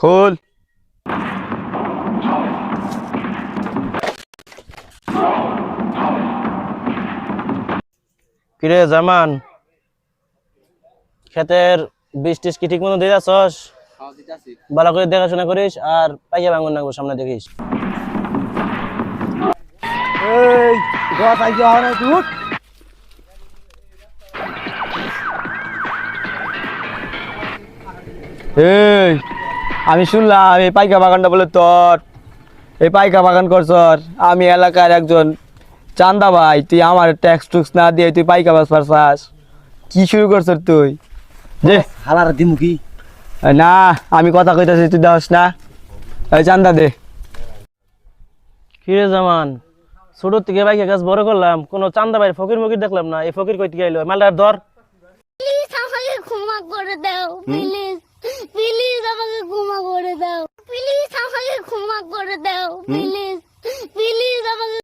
খোল। কিরে জামান, ক্ষেতের বীজ টিজ কি ঠিক মতো দিয়ে যাচ্ছস? ভালো করে দেখাশোনা করিস আর পাইয়া ভাঙন নাগবো, সামনে দেখিস। এই গাছ আইজা হয় না তুই এই আমি শুনলাম এই পাইকা বাগানটা বলে তোর, এই পাইকা বাগান করছর। আমি এলাকার একজন চান্দা ভাই, তুই আমার ট্যাক্স টুক্স না দিয়ে তুই পাইকা বাস পারছাস, কি শুরু করছর তুই? যে হালার দিমু কি না, আমি কথা কইতাছি তুই দাস না, এই চান্দা দে। কিরে জামান, ছোট থেকে বাইকের কাজ বড় করলাম, কোনো চান্দা ভাই ফকির মকির দেখলাম না। এই ফকির কই থেকে আইলো? মালটার ধর। প্লিজ আমাকে ক্ষমা করে দাও, প্লিজ প্লিজ আমাকে ক্ষমা করে দাও, প্লিজ আমাকে ক্ষমা করে দাও, প্লিজ।